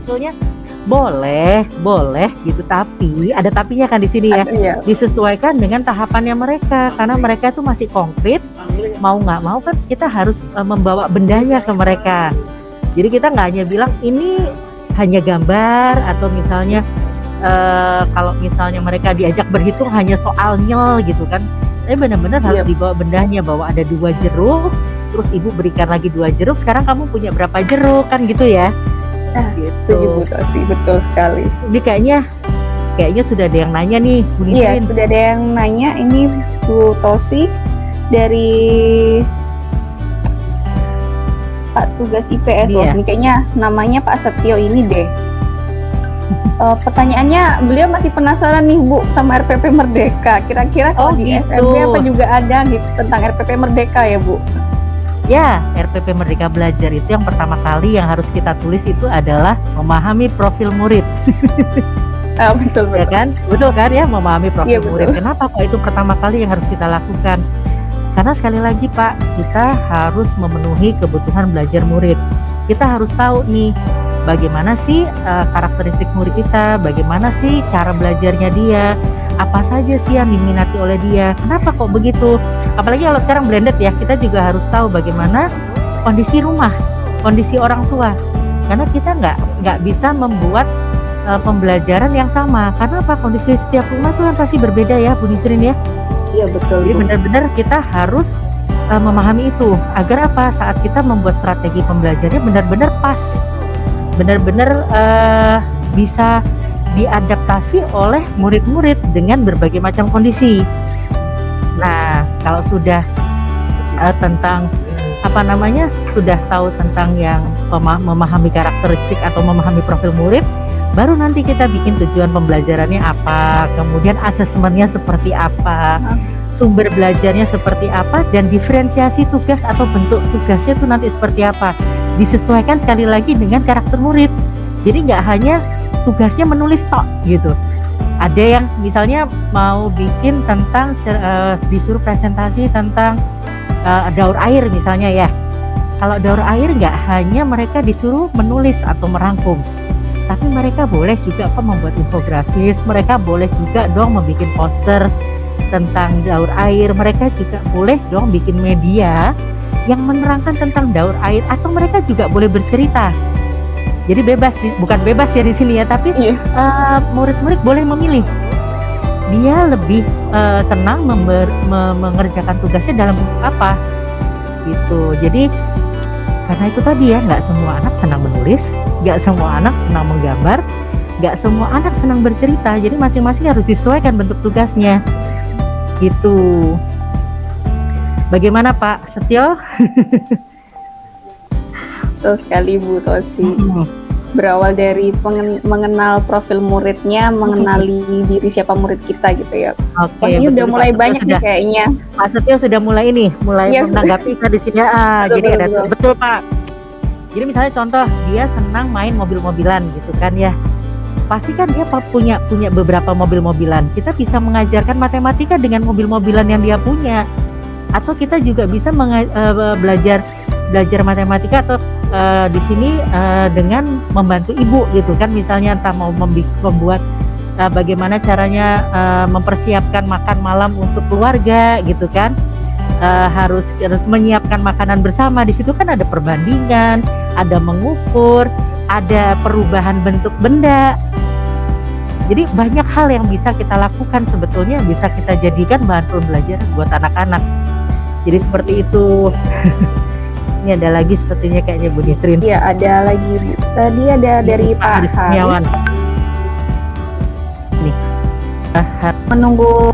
sebetulnya boleh, boleh gitu, tapi ada tapinya kan di sini ya. Iya. Disesuaikan dengan tahapannya mereka, karena mereka tuh masih konkret, mau nggak mau kan kita harus membawa bendanya ke mereka. Jadi kita nggak hanya bilang ini hanya gambar, atau misalnya kalau misalnya mereka diajak berhitung hanya soal nyel gitu kan. Tapi benar-benar harus dibawa bendanya, bahwa ada 2 jeruk, terus ibu berikan lagi 2 jeruk, sekarang kamu punya berapa jeruk kan gitu ya. Setuju Bu Tosi, betul sekali. Ini kayaknya sudah ada yang nanya nih, Bu Nisrin. Iya, sudah ada yang nanya. Ini Bu Tosi dari Pak Tugas IPS. Iya. Ini kayaknya namanya Pak Setio ini deh. Pertanyaannya, beliau masih penasaran nih Bu sama RPP Merdeka. Kira-kira kalau di gitu. SMP apa juga ada gitu tentang RPP Merdeka ya Bu? Ya, RPP Merdeka Belajar itu yang pertama kali yang harus kita tulis itu adalah memahami profil murid. Betul. Ya kan? Betul kan ya, memahami profil Iya, murid. betul. Kenapa kok itu pertama kali yang harus kita lakukan? Karena sekali lagi Pak, kita harus memenuhi kebutuhan belajar murid. Kita harus tahu nih, bagaimana sih karakteristik murid kita, bagaimana sih cara belajarnya dia, apa saja sih yang diminati oleh dia, kenapa kok begitu. Apalagi kalau sekarang blended ya, kita juga harus tahu bagaimana kondisi rumah, kondisi orang tua, karena kita nggak bisa membuat pembelajaran yang sama, karena apa, kondisi setiap rumah tuh kan pasti berbeda ya Bu Nisrin ya. Iya betul. Jadi benar-benar kita harus memahami itu, agar apa, saat kita membuat strategi pembelajarannya benar-benar pas, benar-benar bisa diadaptasi oleh murid-murid dengan berbagai macam kondisi. Nah, kalau sudah tentang sudah tahu tentang yang memahami karakteristik atau memahami profil murid, baru nanti kita bikin tujuan pembelajarannya apa, kemudian asesmennya seperti apa, sumber belajarnya seperti apa, dan diferensiasi tugas atau bentuk tugasnya itu nanti seperti apa. Disesuaikan sekali lagi dengan karakter murid. Jadi nggak hanya tugasnya menulis tok gitu. Ada yang misalnya mau bikin tentang disuruh presentasi tentang daur air misalnya ya. Kalau daur air nggak hanya mereka disuruh menulis atau merangkum, tapi mereka boleh juga membuat infografis, mereka boleh juga dong membuat poster tentang daur air, mereka juga boleh dong bikin media yang menerangkan tentang daur air, atau mereka juga boleh bercerita. Jadi bebas, bukan bebas ya di sini ya, tapi murid-murid boleh memilih. Dia lebih senang mengerjakan tugasnya dalam bentuk apa, gitu. Jadi karena itu tadi ya, nggak semua anak senang menulis, nggak semua anak senang menggambar, nggak semua anak senang bercerita. Jadi masing-masing harus disesuaikan bentuk tugasnya, gitu. Bagaimana Pak Setio? Betul sekali Bu Tosi. Berawal dari mengenal profil muridnya, mengenali diri siapa murid kita gitu ya. Oke, ini udah mulai banyak nih kayaknya. Pak Setio sudah mulai menanggapi di sini. Betul Pak. Jadi misalnya contoh, dia senang main mobil-mobilan gitu kan ya. Pasti kan dia punya beberapa mobil-mobilan. Kita bisa mengajarkan matematika dengan mobil-mobilan yang dia punya. Atau kita juga bisa belajar matematika atau di sini dengan membantu ibu gitu kan, misalnya entah mau membuat bagaimana caranya mempersiapkan makan malam untuk keluarga gitu kan, harus menyiapkan makanan bersama. Di situ kan ada perbandingan, ada mengukur, ada perubahan bentuk benda. Jadi banyak hal yang bisa kita lakukan sebetulnya, bisa kita jadikan bahan pembelajaran buat anak-anak. Jadi seperti itu. Ini ada lagi sepertinya kayaknya Bu Nisrin. Iya, ada lagi Bu. Tadi ada dari Pak Haris. Nih. Menunggu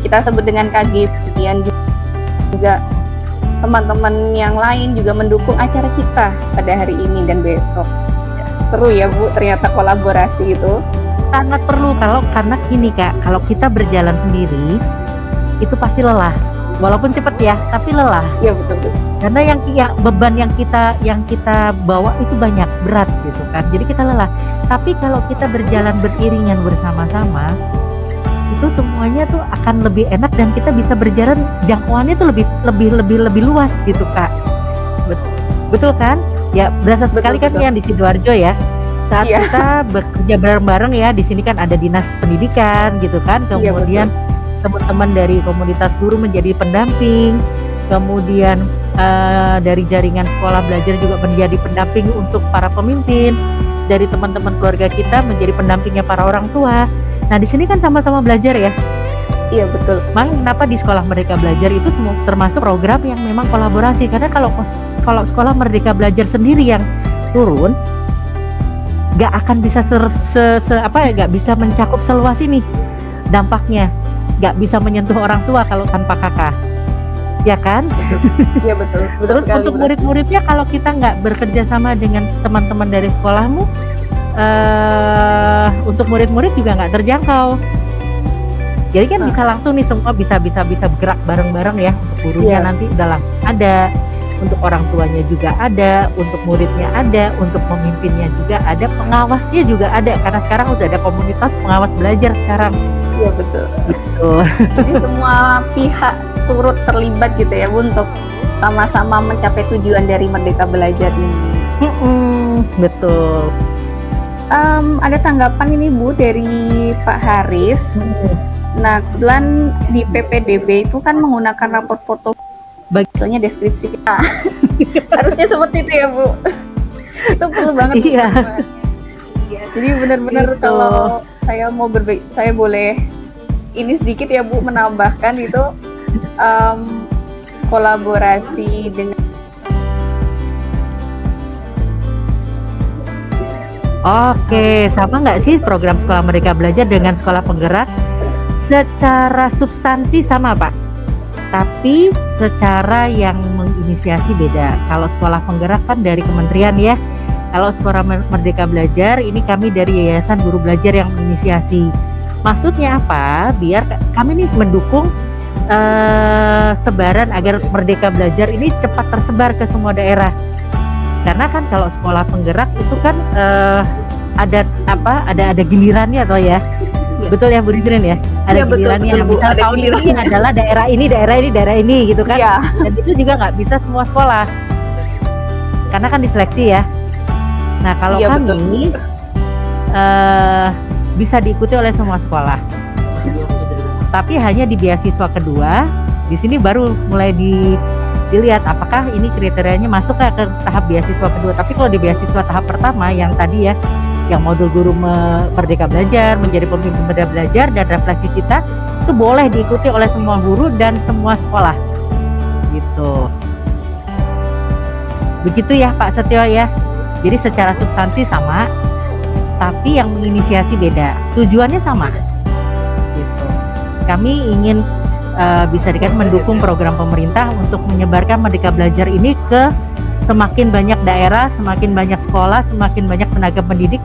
kita sebut dengan KG, kemudian juga teman-teman yang lain juga mendukung acara kita pada hari ini dan besok. Seru ya Bu, ternyata kolaborasi itu. Sangat perlu, karena ini Kak, kalau kita berjalan sendiri itu pasti lelah. Walaupun cepat ya, tapi lelah. Iya betul. Karena beban yang kita bawa itu banyak, berat gitu kan. Jadi kita lelah. Tapi kalau kita berjalan beriringan bersama-sama, itu semuanya tuh akan lebih enak dan kita bisa berjalan, jangkauannya tuh lebih luas gitu Kak. Betul kan? Ya berasa sekali kan yang di Sidoarjo ya. saat Iya. kita bekerja bareng-bareng ya, di sini kan ada dinas pendidikan gitu kan, Iya, kemudian teman-teman dari komunitas guru menjadi pendamping, kemudian dari jaringan sekolah belajar juga menjadi pendamping untuk para pemimpin, dari teman-teman keluarga kita menjadi pendampingnya para orang tua. Nah di sini kan sama-sama belajar ya. Iya betul. Makanya kenapa di sekolah Merdeka Belajar itu termasuk program yang memang kolaborasi, karena kalau sekolah Merdeka Belajar sendiri yang turun nggak akan bisa nggak bisa mencakup seluas ini dampaknya, nggak bisa menyentuh orang tua kalau tanpa kakak, ya kan? Iya betul. Betul Terus sekali, untuk Bu. murid-muridnya kalau kita nggak bekerja sama dengan teman-teman dari sekolahmu, untuk murid-murid juga nggak terjangkau. Jadi kan bisa langsung nih semua bisa bergerak bareng-bareng ya. Untuk gurunya Iya. nanti udah langsung ada, untuk orang tuanya juga ada, untuk muridnya ada, untuk pemimpinnya juga ada, pengawasnya juga ada, karena sekarang udah ada komunitas pengawas belajar sekarang. Iya betul. Tuh. Jadi semua pihak turut terlibat gitu ya Bu, untuk sama-sama mencapai tujuan dari Merdeka Belajar ini. Betul. Ada tanggapan ini Bu dari Pak Haris. Nah, kebetulan di PPDB itu kan menggunakan rapor foto, misalnya deskripsi kita. Harusnya seperti itu ya Bu. Itu perlu banget. Iya. Iya, jadi benar-benar Gitu. kalau saya mau saya boleh ini sedikit ya Bu, menambahkan itu kolaborasi dengan Oke, sama nggak sih program Sekolah Merdeka Belajar dengan Sekolah Penggerak? Secara substansi sama Pak, tapi secara yang menginisiasi beda. Kalau Sekolah Penggerak kan dari kementerian ya, kalau Sekolah Merdeka Belajar ini kami dari Yayasan Guru Belajar yang menginisiasi. Maksudnya apa? Biar kami nih mendukung sebaran agar Merdeka Belajar ini cepat tersebar ke semua daerah. Karena kan kalau sekolah penggerak itu kan ada gilirannya atau ya. Betul ya Bu Rizrin ya? Ada Iya, betul, gilirannya. betul, Bu. Misal Ada tahun ini gilirannya. adalah daerah ini gitu kan. Iya. Dan itu juga nggak bisa semua sekolah. Karena kan diseleksi ya. Nah kalau Iya, kami bisa diikuti oleh semua sekolah. Tapi hanya di beasiswa kedua, di sini baru mulai dilihat apakah ini kriterianya masuk ke tahap beasiswa kedua. Tapi kalau di beasiswa tahap pertama yang tadi ya, yang modul guru Merdeka Belajar, menjadi pemimpin Merdeka Belajar dan refleksi kita, itu boleh diikuti oleh semua guru dan semua sekolah gitu. Begitu ya Pak Setio ya. Jadi secara substansi sama, tapi yang menginisiasi beda, tujuannya sama gitu. Kami ingin bisa dikatakan mendukung program pemerintah untuk menyebarkan Merdeka Belajar ini ke semakin banyak daerah, semakin banyak sekolah, semakin banyak tenaga pendidik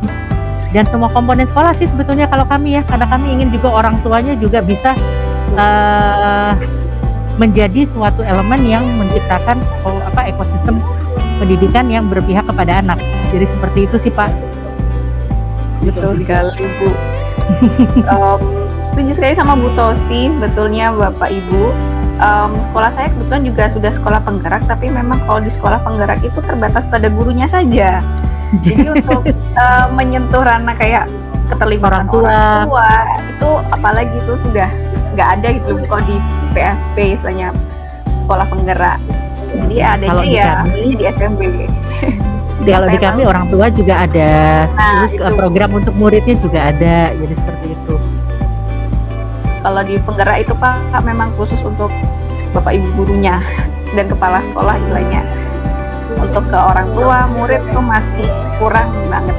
dan semua komponen sekolah sih sebetulnya kalau kami ya, karena kami ingin juga orang tuanya juga bisa menjadi suatu elemen yang menciptakan ekosistem pendidikan yang berpihak kepada anak. Jadi seperti itu sih Pak. Betul sekali Bu. Setuju sekali sama Bu Tosi, sebetulnya Bapak Ibu. Sekolah saya kebetulan juga sudah sekolah penggerak, tapi memang kalau di sekolah penggerak itu terbatas pada gurunya saja. Jadi untuk menyentuh ranah kayak keterlibatan orang tua itu apalagi itu sudah nggak ada gitu kalau di PSP istilahnya sekolah penggerak. Jadi adanya ya di SMB. Kalau di kami orang tua juga ada, terus itu. program untuk muridnya juga ada, jadi seperti itu. Kalau di penggerak itu Pak memang khusus untuk Bapak Ibu gurunya dan kepala sekolah istilahnya. Untuk ke orang tua, murid tuh masih kurang banget.